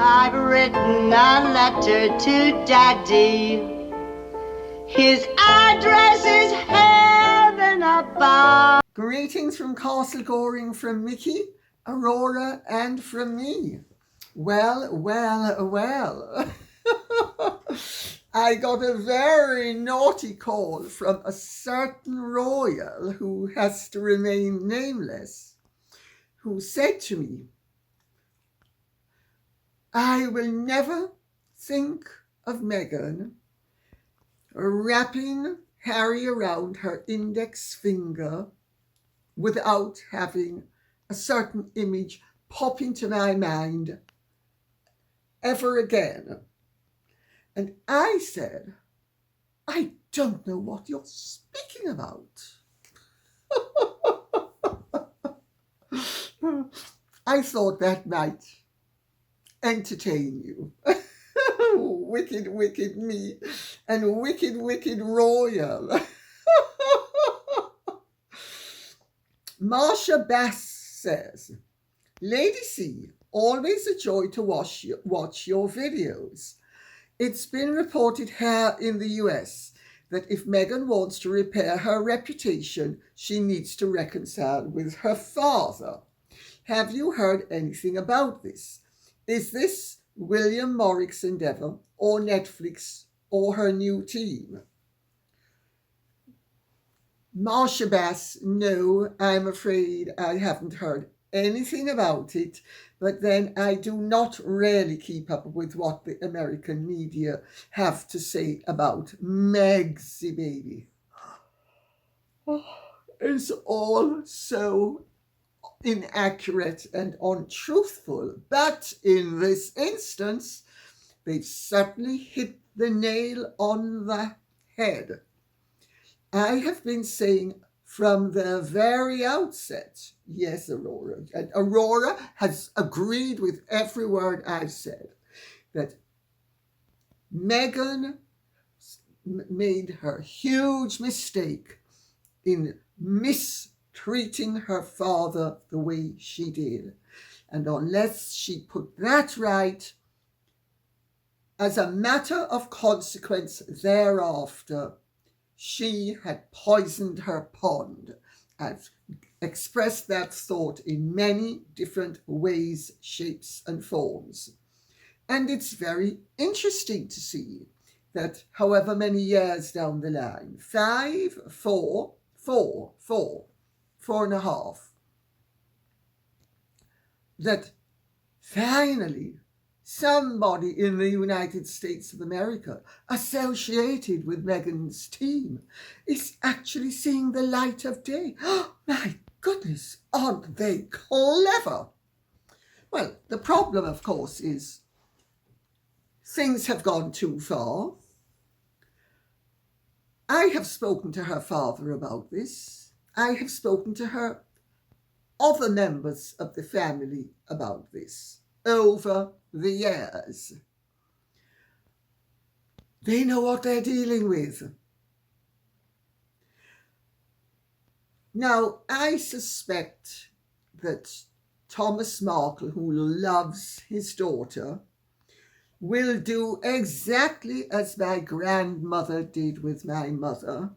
I've written a letter to Daddy. His address is heaven above. Greetings from Castle Goring from Mickey, Aurora, and from me. Well. I got a very naughty call from a certain royal who has to remain nameless, who said to me, I will never think of Meghan wrapping Harry around her index finger without having a certain image pop into my mind ever again. And I said, I don't know what you're speaking about. I thought that might entertain you. Wicked me and wicked royal. Marsha Bass says, Lady C, always a joy to watch your videos. It's been reported here in the US that if Meghan wants to repair her reputation, she needs to reconcile with her father. Have you heard anything about this? Is this William Morrick's endeavour, or Netflix, or her new team? Marsha Bass, no, I'm afraid I haven't heard anything about it, but then I do not really keep up with what the American media have to say about Megsy baby. It's all so inaccurate and untruthful, but in this instance, they've certainly hit the nail on the head. I have been saying from the very outset, yes, Aurora, and Aurora has agreed with every word I've said, that Meghan made her huge mistake in mistreating her father the way she did. And unless she put that right, as a matter of consequence thereafter, she had poisoned her pond. I've expressed that thought in many different ways, shapes, and forms. And it's very interesting to see that however many years down the line, 4.5, that finally somebody in the United States of America associated with Meghan's team is actually seeing the light of day. Oh, my goodness, aren't they clever? Well, the problem, of course, is things have gone too far. I have spoken to her father about this. I have spoken to her other members of the family about this over the years. They know what they're dealing with. Now, I suspect that Thomas Markle, who loves his daughter, will do exactly as my grandmother did with my mother.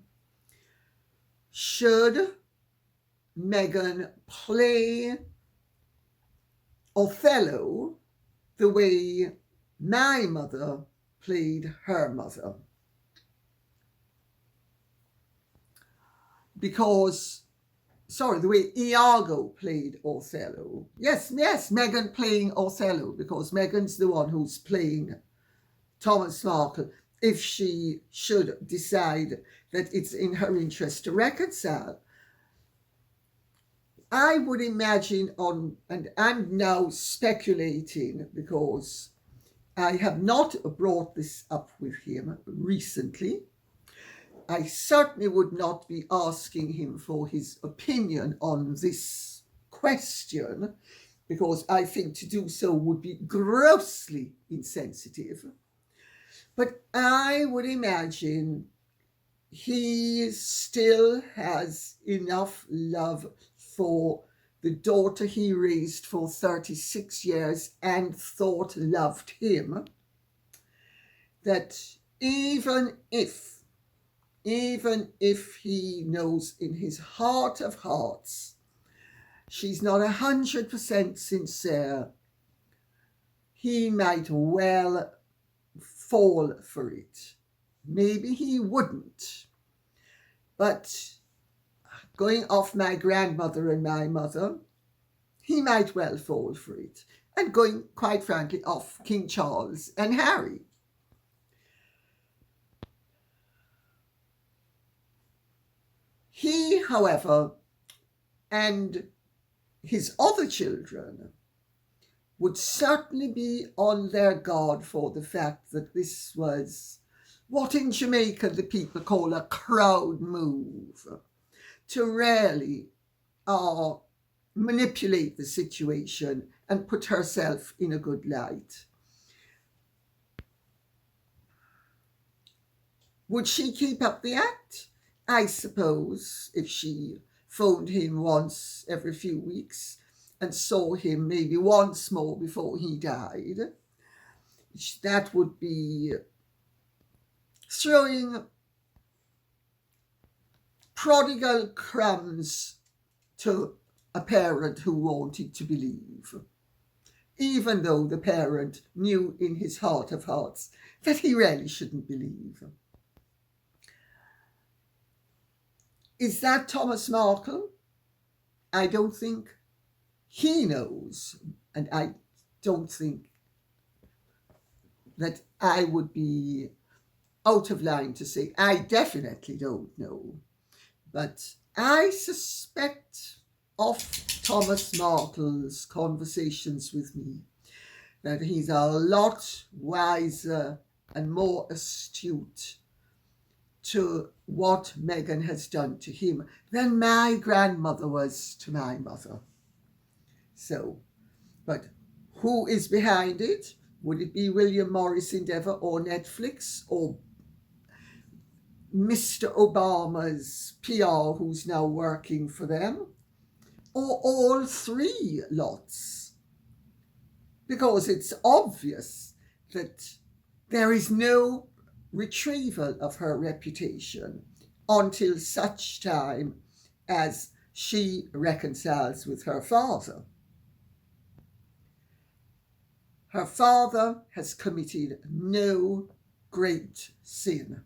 Should Meghan play Othello the way my mother played her mother. The way Iago played Othello. Yes, Meghan playing Othello, because Meghan's the one who's playing Thomas Markle if she should decide that it's in her interest to reconcile. I would imagine and I'm now speculating because I have not brought this up with him recently. I certainly would not be asking him for his opinion on this question, because I think to do so would be grossly insensitive. But I would imagine he still has enough love for the daughter he raised for 36 years and thought loved him, that even if he knows in his heart of hearts she's not 100% sincere, he might well fall for it. Maybe he wouldn't, but going off my grandmother and my mother, he might well fall for it. And going, quite frankly, off King Charles and Harry. He, however, and his other children would certainly be on their guard for the fact that this was what in Jamaica the people call a crowd move, to really manipulate the situation and put herself in a good light. Would she keep up the act? I suppose if she phoned him once every few weeks and saw him maybe once more before he died, that would be throwing prodigal crumbs to a parent who wanted to believe, even though the parent knew in his heart of hearts that he really shouldn't believe. Is that Thomas Markle? I don't think he knows, and I don't think that I would be out of line to say I definitely don't know. But I suspect of Thomas Markle's conversations with me that he's a lot wiser and more astute to what Meghan has done to him than my grandmother was to my mother. So, but who is behind it? Would it be William Morris Endeavour or Netflix or Mr. Obama's PR who's now working for them? Or all three lots? Because it's obvious that there is no retrieval of her reputation until such time as she reconciles with her father. Her father has committed no great sin.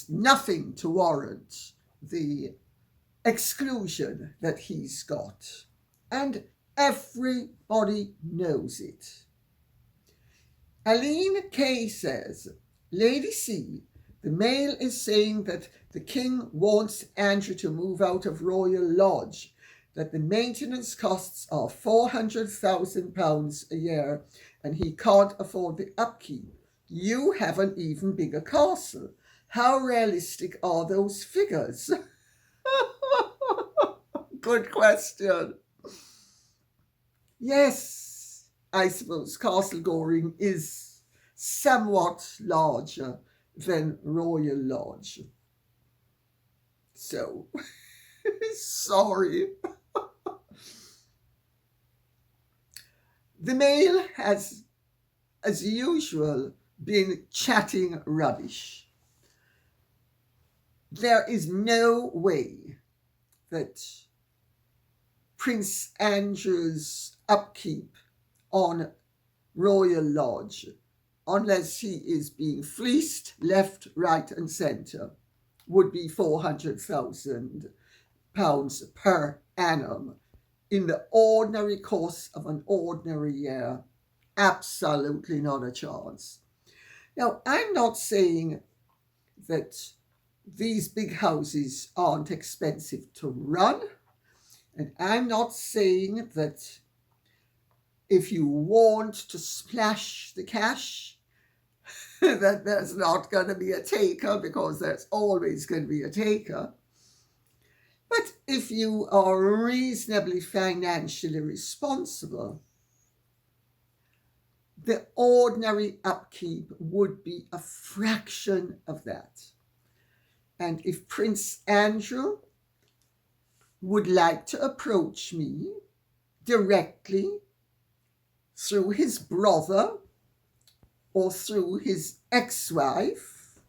Nothing to warrant the exclusion that he's got. And everybody knows it. Aline Kay says, Lady C, the Mail is saying that the King wants Andrew to move out of Royal Lodge, that the maintenance costs are £400,000 a year and he can't afford the upkeep. You have an even bigger castle. How realistic are those figures? Good question. Yes, I suppose Castle Goring is somewhat larger than Royal Lodge. So, sorry. The Mail has, as usual, been chatting rubbish. There is no way that Prince Andrew's upkeep on Royal Lodge, unless he is being fleeced left, right and centre, would be £400,000 per annum in the ordinary course of an ordinary year. Absolutely not a chance. Now, I'm not saying that these big houses aren't expensive to run, and I'm not saying that if you want to splash the cash, that there's not going to be a taker, because there's always going to be a taker. But if you are reasonably financially responsible, the ordinary upkeep would be a fraction of that. And if Prince Andrew would like to approach me directly through his brother or through his ex-wife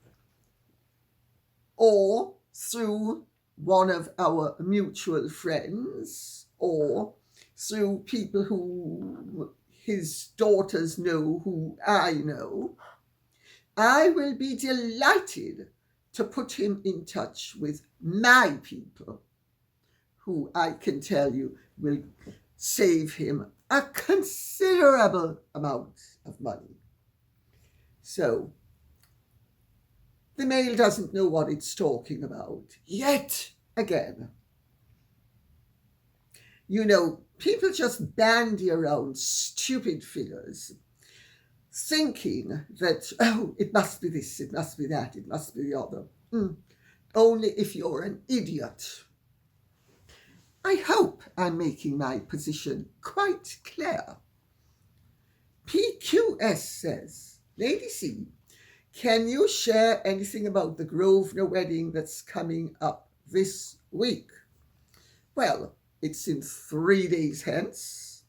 or through one of our mutual friends or through people who his daughters know who I know, I will be delighted to put him in touch with my people, who I can tell you will save him a considerable amount of money. So, the Mail doesn't know what it's talking about yet again. You know, people just bandy around stupid figures, thinking that, oh, it must be this, it must be that, it must be the other. Only if you're an idiot. I hope I'm making my position quite clear. PQS says, Lady C, can you share anything about the Grosvenor wedding that's coming up this week? Well, it's in 3 days hence.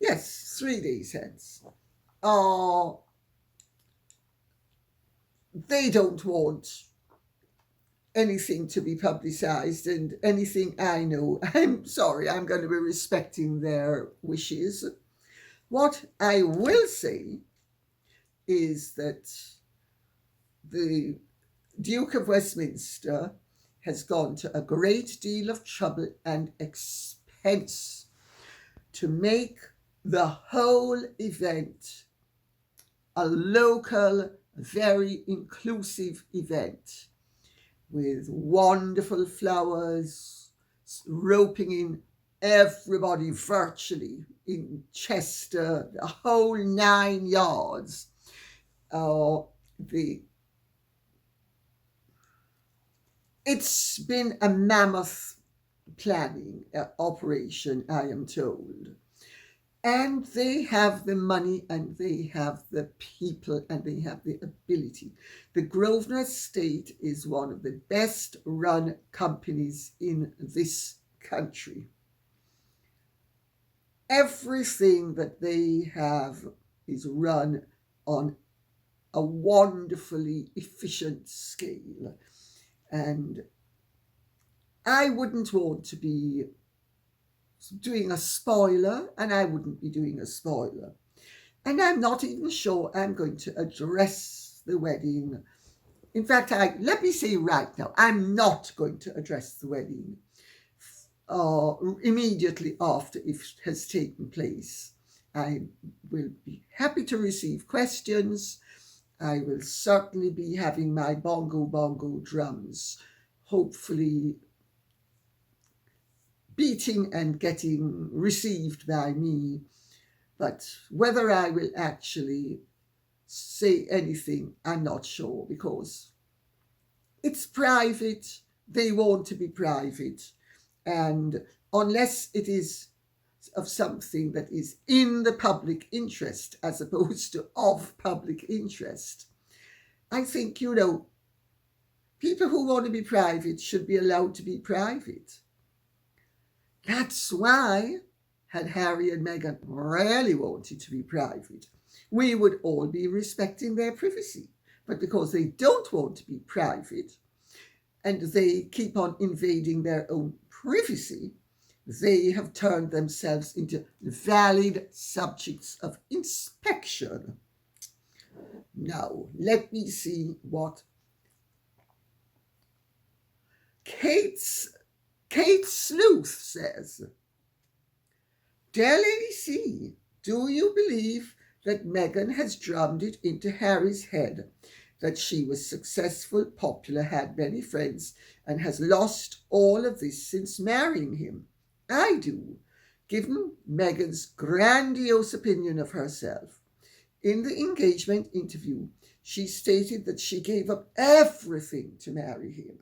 Yes, 3 days hence. They don't want anything to be publicized, and anything I know, I'm sorry, I'm going to be respecting their wishes. What I will say is that the Duke of Westminster has gone to a great deal of trouble and expense to make the whole event a local, very inclusive event with wonderful flowers, roping in everybody virtually in Chester, the whole 9 yards. It's been a mammoth planning operation, I am told. And they have the money, and they have the people, and they have the ability. The Grosvenor Estate is one of the best run companies in this country. Everything that they have is run on a wonderfully efficient scale. And I wouldn't want to be doing a spoiler, and I wouldn't be doing a spoiler. And I'm not even sure I'm going to address the wedding. In fact, let me say right now, I'm not going to address the wedding immediately after it has taken place. I will be happy to receive questions. I will certainly be having my bongo drums, hopefully beating and getting received by me. But whether I will actually say anything, I'm not sure, because it's private. They want to be private. And unless it is of something that is in the public interest as opposed to of public interest, I think, people who want to be private should be allowed to be private. That's why, had Harry and Meghan really wanted to be private, we would all be respecting their privacy. But because they don't want to be private, and they keep on invading their own privacy, they have turned themselves into valid subjects of inspection. Now, let me see what Kate Sleuth says. Dear Lady C, do you believe that Meghan has drummed it into Harry's head that she was successful, popular, had many friends, and has lost all of this since marrying him? I do, given Meghan's grandiose opinion of herself. In the engagement interview, she stated that she gave up everything to marry him.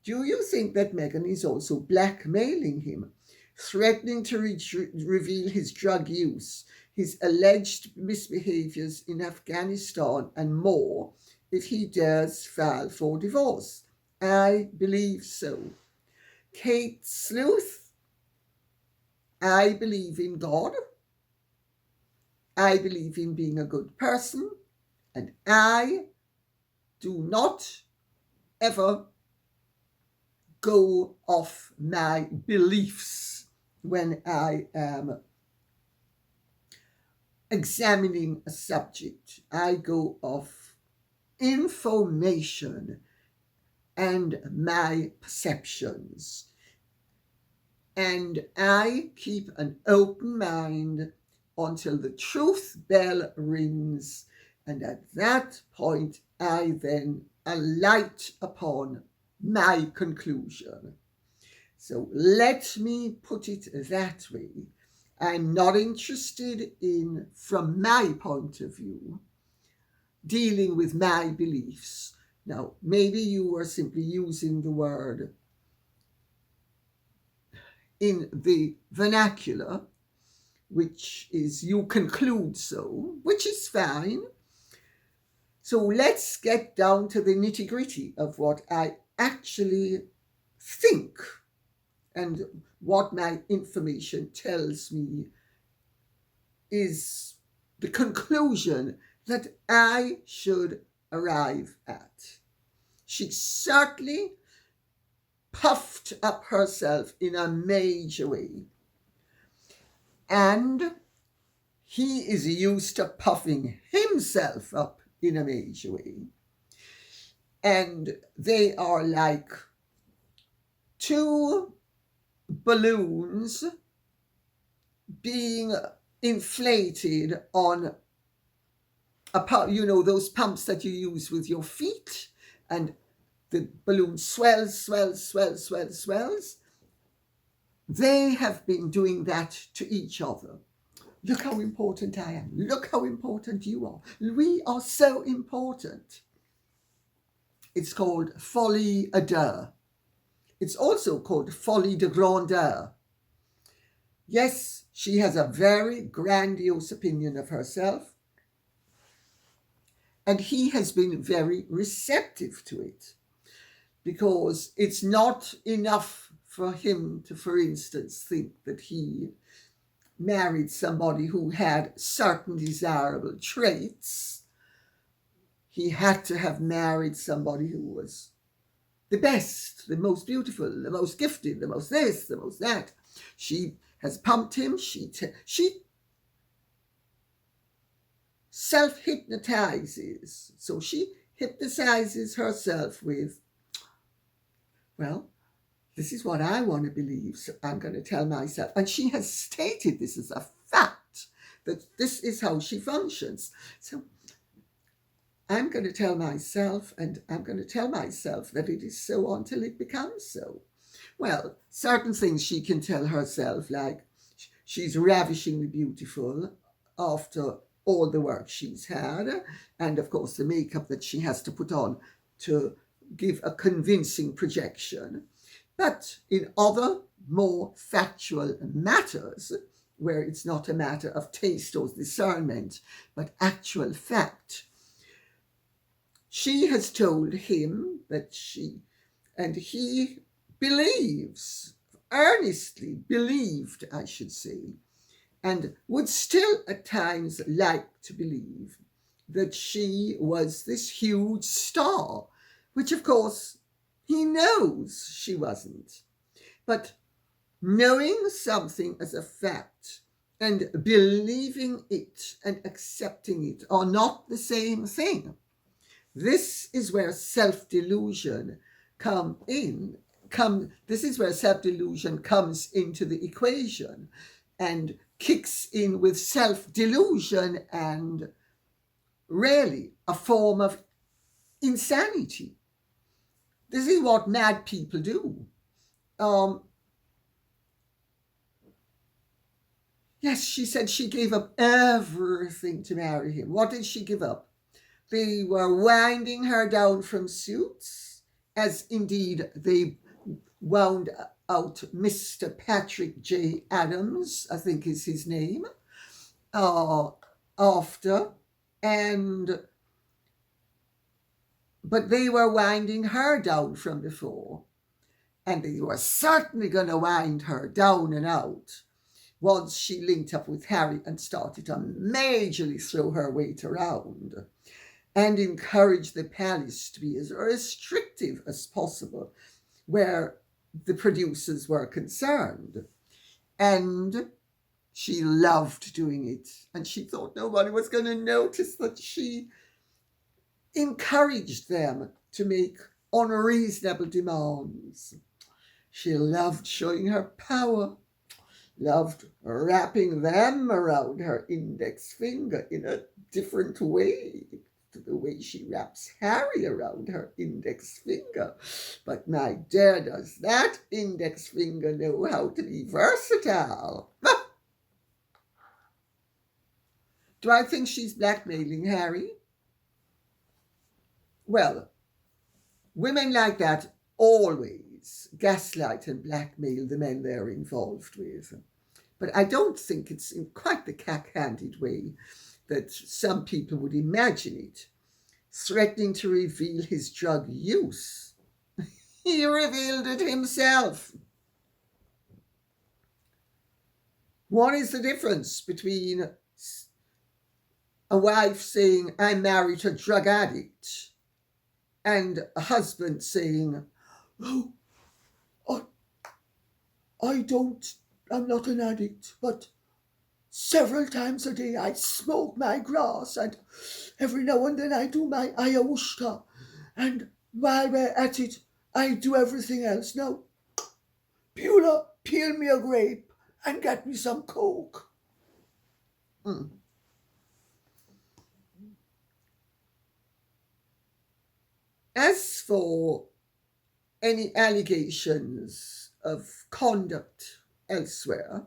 Do you think that Meghan is also blackmailing him, threatening to reveal his drug use, his alleged misbehaviors in Afghanistan, and more, if he dares file for divorce? I believe so. Kate Sleuth, I believe in God. I believe in being a good person. And I do not ever go off my beliefs when I am examining a subject. I go off information and my perceptions. And I keep an open mind until the truth bell rings. And at that point, I then alight upon my conclusion. So let me put it that way. I'm not interested in, from my point of view, dealing with my beliefs. Now, maybe you were simply using the word in the vernacular, which is you conclude so, which is fine. So let's get down to the nitty-gritty of what I actually think and what my information tells me is the conclusion that I should arrive at. She certainly puffed up herself in a major way. And he is used to puffing himself up in a major way. And they are like two balloons being inflated on those pumps that you use with your feet, and the balloon swells. They have been doing that to each other. Look how important I am. Look how important you are. We are so important. It's called folie à deux. It's also called folie de grandeur. Yes, she has a very grandiose opinion of herself, and he has been very receptive to it, because it's not enough for him to, for instance, think that he married somebody who had certain desirable traits. He had to have married somebody who was the best, the most beautiful, the most gifted, the most this, the most that. She has pumped him. She self-hypnotizes. So she hypnotizes herself with, well, this is what I want to believe, so I'm going to tell myself. And she has stated this as a fact, that this is how she functions. So I'm going to tell myself, and I'm going to tell myself that it is so until it becomes so. Well, certain things she can tell herself, like she's ravishingly beautiful after all the work she's had, and of course the makeup that she has to put on to give a convincing projection. But in other, more factual matters, where it's not a matter of taste or discernment, but actual fact, she has told him that and he believes, earnestly believed, I should say, and would still at times like to believe, that she was this huge star, which of course he knows she wasn't. But knowing something as a fact and believing it and accepting it are not the same thing. This is where self-delusion this is where self-delusion comes into the equation and kicks in with self-delusion and really a form of insanity. This is what mad people do. Yes, she said she gave up everything to marry him. What did she give up? They were winding her down from suits, as indeed they wound out Mr. Patrick J. Adams, I think is his name, after. And But they were winding her down from before, and they were certainly going to wind her down and out once she linked up with Harry and started to majorly throw her weight around and encourage the palace to be as restrictive as possible where the producers were concerned. And she loved doing it, and she thought nobody was going to notice that she encouraged them to make unreasonable demands. She loved showing her power, loved wrapping them around her index finger in a different way to the way she wraps Harry around her index finger. But my dear, does that index finger know how to be versatile? Do I think she's blackmailing Harry? Well, women like that always gaslight and blackmail the men they're involved with. But I don't think it's in quite the cack-handed way that some people would imagine it, threatening to reveal his drug use. He revealed it himself. What is the difference between a wife saying, I'm married to a drug addict, and a husband saying, oh, I'm not an addict, but several times a day I smoke my grass, and every now and then I do my ayahuasca, and while we're at it, I do everything else. Now, Beulah, peel me a grape and get me some coke. As for any allegations of conduct elsewhere,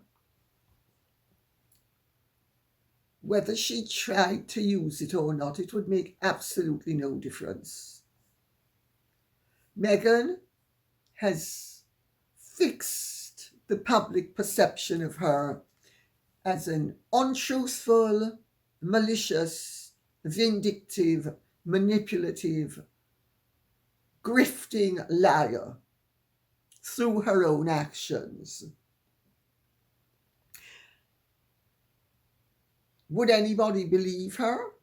whether she tried to use it or not, it would make absolutely no difference. Meghan has fixed the public perception of her as an untruthful, malicious, vindictive, manipulative, grifting liar through her own actions. Would anybody believe her?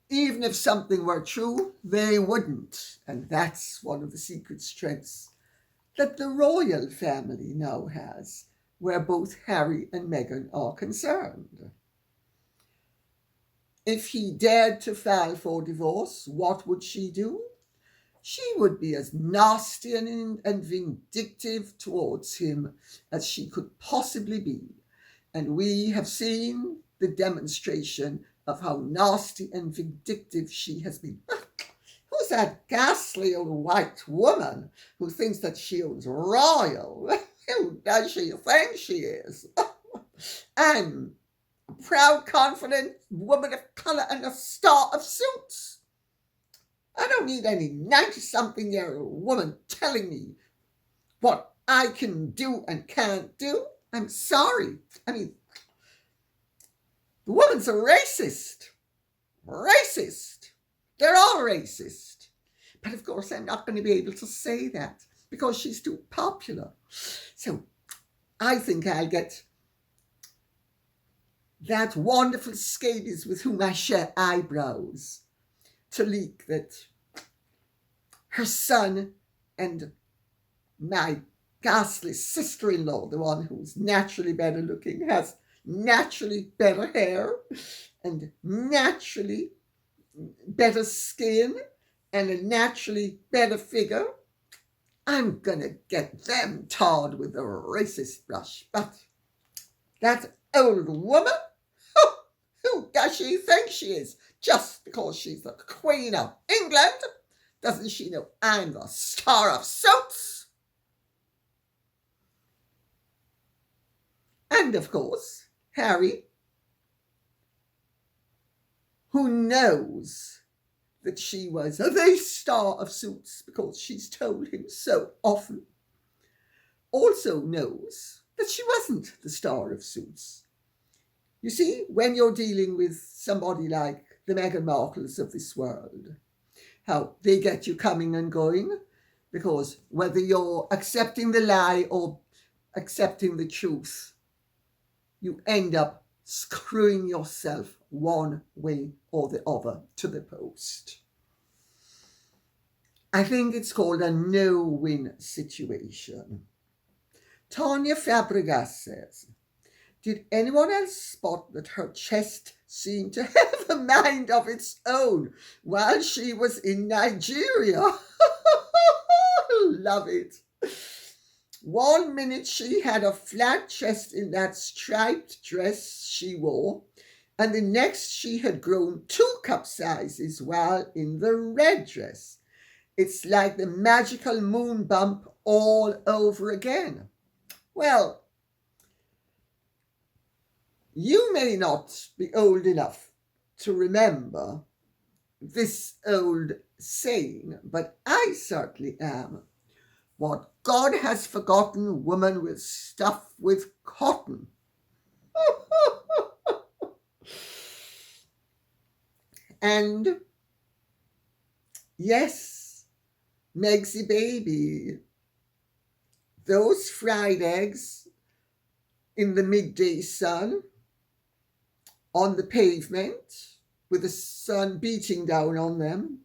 Even if something were true, they wouldn't. And that's one of the secret strengths that the royal family now has, where both Harry and Meghan are concerned. If he dared to file for divorce, what would she do? She would be as nasty and vindictive towards him as she could possibly be. And we have seen the demonstration of how nasty and vindictive she has been. Who's that ghastly old white woman who thinks that she is royal? Who does she think she is? I'm a proud, confident woman of colour and a star of suits. I don't need any 90-something-year-old woman telling me what I can do and can't do. I'm sorry. I mean, the woman's a racist. Racist. They're all racist. But of course, I'm not going to be able to say that because she's too popular. So I think I'll get that wonderful scabies with whom I share eyebrows to leak that her son and my ghastly sister-in-law, the one who's naturally better looking, has naturally better hair and naturally better skin and a naturally better figure. I'm gonna get them tarred with a racist brush. But that old woman, who does she think she is? Just because she's the Queen of England, doesn't she know I'm the star of suits? And of course, Harry, who knows that she was the star of suits because she's told him so often, also knows that she wasn't the star of suits. You see, when you're dealing with somebody like the Meghan Markles of this world, how they get you coming and going, because whether you're accepting the lie or accepting the truth, you end up screwing yourself one way or the other to the post. I think it's called a no-win situation. Tanya Fabregas says, did anyone else spot that her chest seemed to have a mind of its own while she was in Nigeria? Love it. 1 minute she had a flat chest in that striped dress she wore, and the next she had grown 2 cup sizes while in the red dress. It's like the magical moon bump all over again. Well, you may not be old enough to remember this old saying, but I certainly am. What God has forgotten, woman will stuff with cotton. And yes, Megsy baby, those fried eggs in the midday sun on the pavement with the sun beating down on them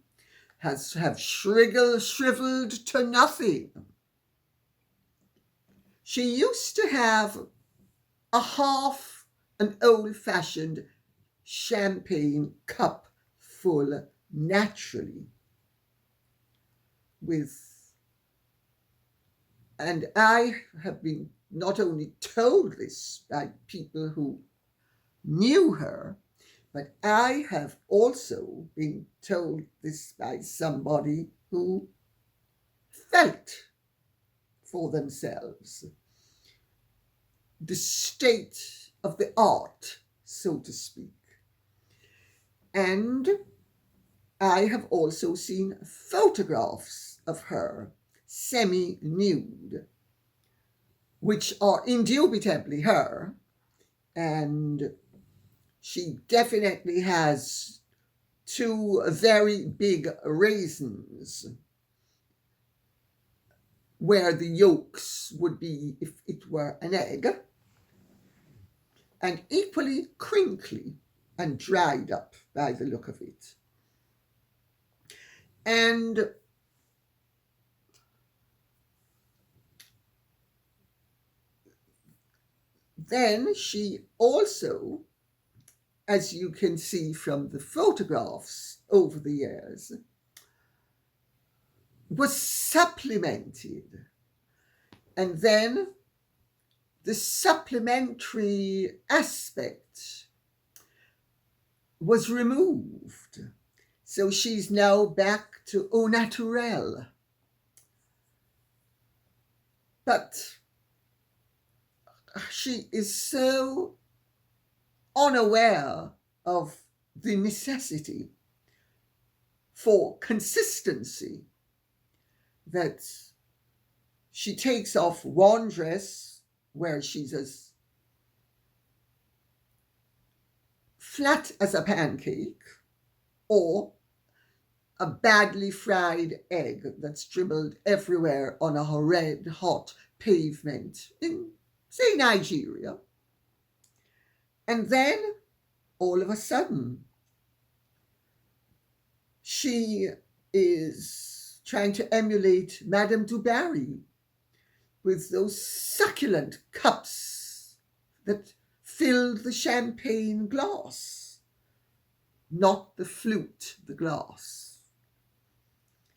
have shriveled to nothing. She used to have a half an old-fashioned champagne cup full naturally and I have been not only told this by people who knew her, but I have also been told this by somebody who felt for themselves the state of the art, so to speak. And I have also seen photographs of her semi-nude, which are indubitably her, and she definitely has 2 very big raisins where the yolks would be if it were an egg, and equally crinkly and dried up by the look of it. And then she also, as you can see from the photographs over the years, was supplemented. And then the supplementary aspect was removed. So she's now back to au naturel. But she is so unaware of the necessity for consistency that she takes off one dress where she's as flat as a pancake, or a badly fried egg that's dribbled everywhere on a red hot pavement in, say, Nigeria. And then, all of a sudden, she is trying to emulate Madame du Barry with those succulent cups that filled the champagne glass, not the flute, the glass.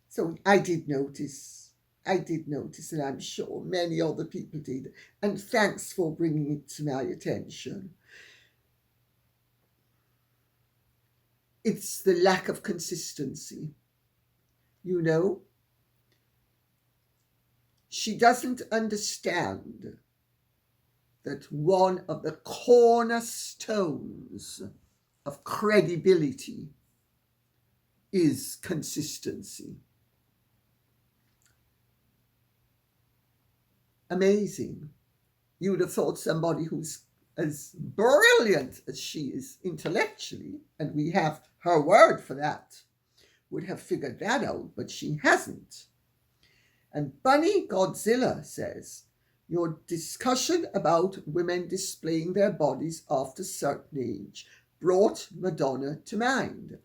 So I did notice, and I'm sure many other people did, and thanks for bringing it to my attention. It's the lack of consistency. You know, she doesn't understand that one of the cornerstones of credibility is consistency. Amazing. You would have thought somebody who's as brilliant as she is intellectually, and we have her word for that, would have figured that out, but she hasn't. And Bunny Godzilla says, your discussion about women displaying their bodies after a certain age brought Madonna to mind.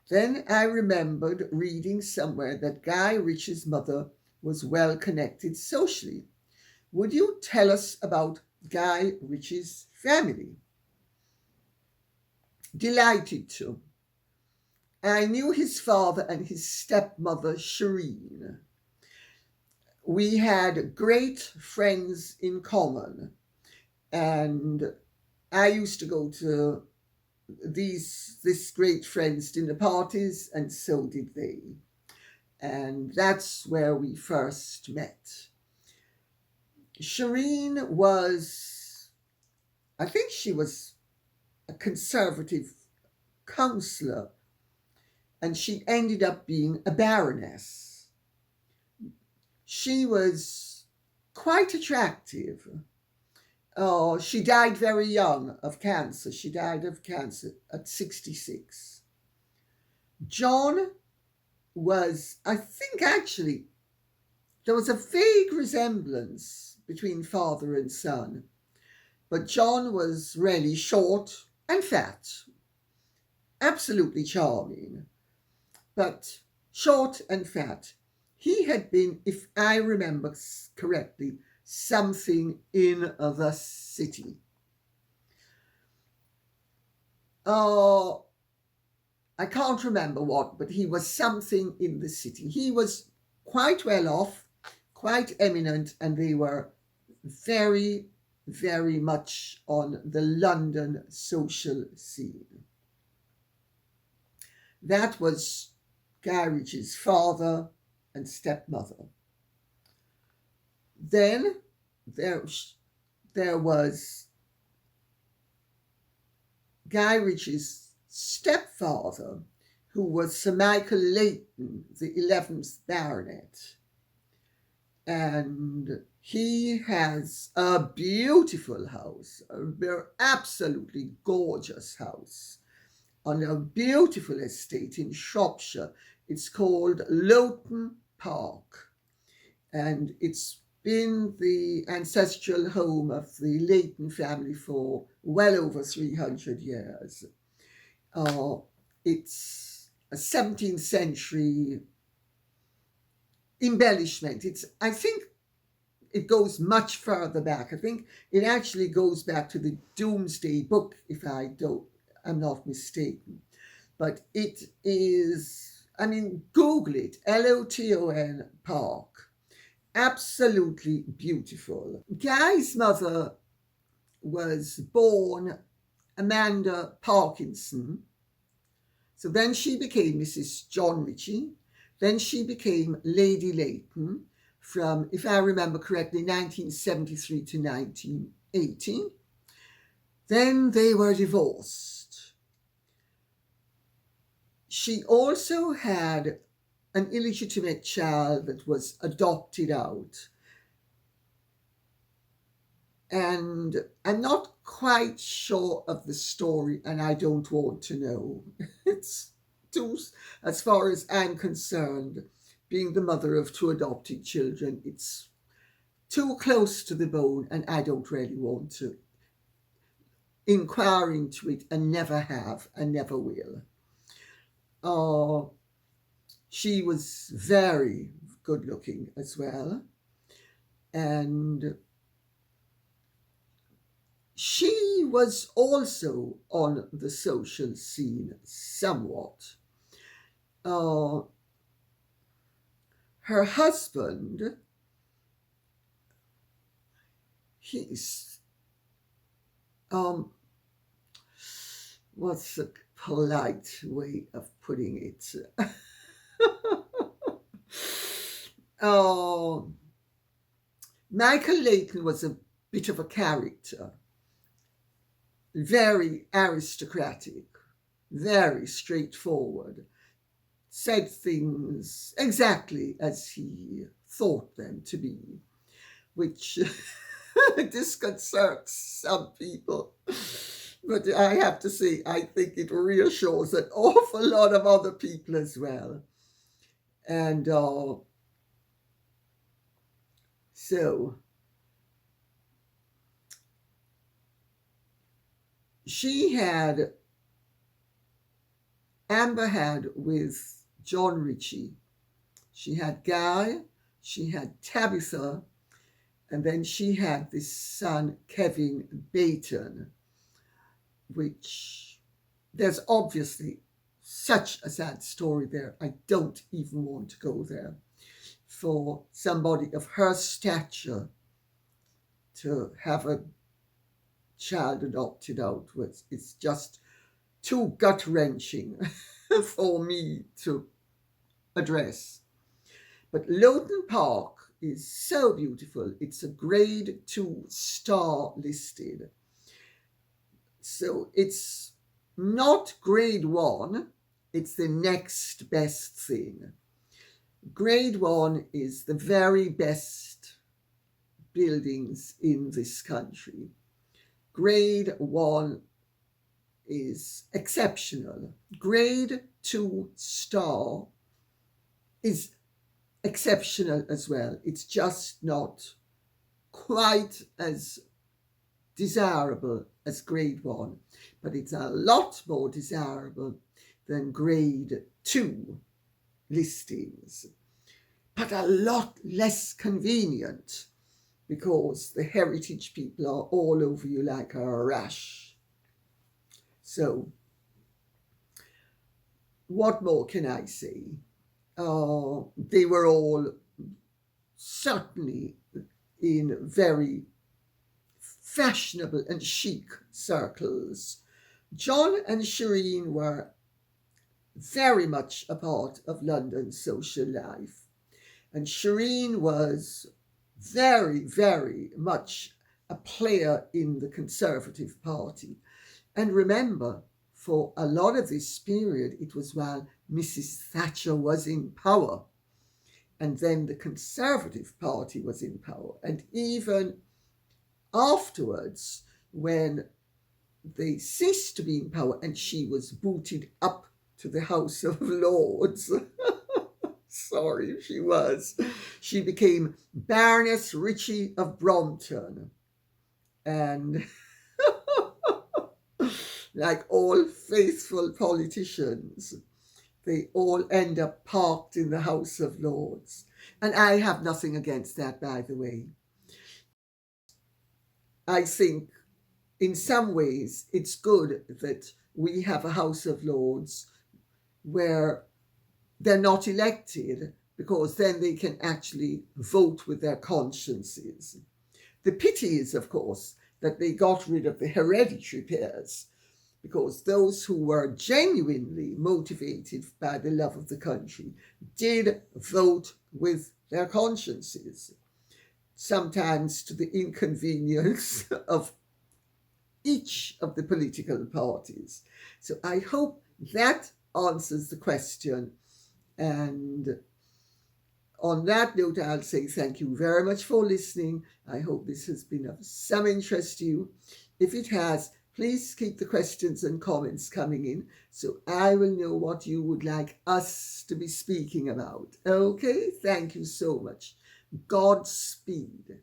Then I remembered reading somewhere that Guy Ritchie's mother was well connected socially. Would you tell us about Guy Ritchie's family? Delighted to. I knew his father and his stepmother, Shireen. We had great friends in common, and I used to go to this great friends' dinner parties, and so did they. And that's where we first met. Shireen was, I think she was a conservative councillor, and she ended up being a baroness. She was quite attractive. Oh, she died very young of cancer. She died of cancer at 66. John was, I think actually, there was a vague resemblance between father and son, but John was really short and fat, absolutely charming, but short and fat. He had been, if I remember correctly, something in the city. Oh, I can't remember what, but he was something in the city. He was quite well off, quite eminent, and they were very, very much on the London social scene. That was Guy Ritchie's father and stepmother. Then there was Guy Ritchie's stepfather, who was Sir Michael Leighton, the 11th Baronet. And he has a beautiful house, a absolutely gorgeous house, on a beautiful estate in Shropshire. It's called Loughton Park, and it's been the ancestral home of the Leighton family for well over 300 years. It's a 17th century embellishment. I think it goes much further back. I think it actually goes back to the Domesday Book, if I'm not mistaken. But it is, Google it, Loughton Park. Absolutely beautiful. Guy's mother was born Amanda Parkinson. So then she became Mrs. John Ritchie. Then she became Lady Leighton from, if I remember correctly, 1973 to 1980. Then they were divorced. She also had an illegitimate child that was adopted out. And I'm not quite sure of the story, and I don't want to know. It's too, as far as I'm concerned, being the mother of two adopted children, it's too close to the bone, and I don't really want to inquire into it, and never have, and never will. She was very good looking as well. And she was also on the social scene somewhat. Her husband, he's, what's a polite way of putting it? Michael Leighton was a bit of a character, very aristocratic, very straightforward, said things exactly as he thought them to be, which disconcerts some people. But I have to say, I think it reassures an awful lot of other people as well. And so Amber had with John Ritchie, she had Guy, she had Tabitha, and then she had this son, Kevin Bayton, which there's obviously such a sad story there. I don't even want to go there. For somebody of her stature to have a child adopted out it's just too gut-wrenching for me to address. But Lowton Park is so beautiful. It's a grade 2 star listed. So it's not grade 1, it's the next best thing. Grade 1 is the very best buildings in this country. Grade 1 is exceptional. Grade 2 star is exceptional as well. It's just not quite as desirable as grade 1, but it's a lot more desirable than grade 2 listings, but a lot less convenient because the heritage people are all over you like a rash. So what more can I say? They were all certainly in very fashionable and chic circles. John and Shireen were very much a part of London's social life. And Shireen was very, very much a player in the Conservative Party. And remember, for a lot of this period, it was while Mrs. Thatcher was in power. And then the Conservative Party was in power. And even afterwards, when they ceased to be in power and she was booted up to the House of Lords, sorry, she became Baroness Ritchie of Brompton. And like all faithful politicians, they all end up parked in the House of Lords. And I have nothing against that, by the way. I think in some ways it's good that we have a House of Lords where they're not elected, because then they can actually vote with their consciences. The pity is, of course, that they got rid of the hereditary peers, because those who were genuinely motivated by the love of the country did vote with their consciences, sometimes to the inconvenience of each of the political parties. So I hope that answers the question. And on that note, I'll say thank you very much for listening. I hope this has been of some interest to you. If it has, please keep the questions and comments coming in so I will know what you would like us to be speaking about. Okay, thank you so much. Godspeed.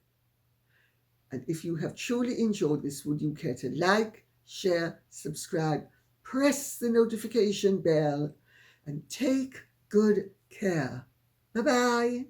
And if you have truly enjoyed this, would you care to like, share, subscribe, press the notification bell, and take good care. Bye-bye.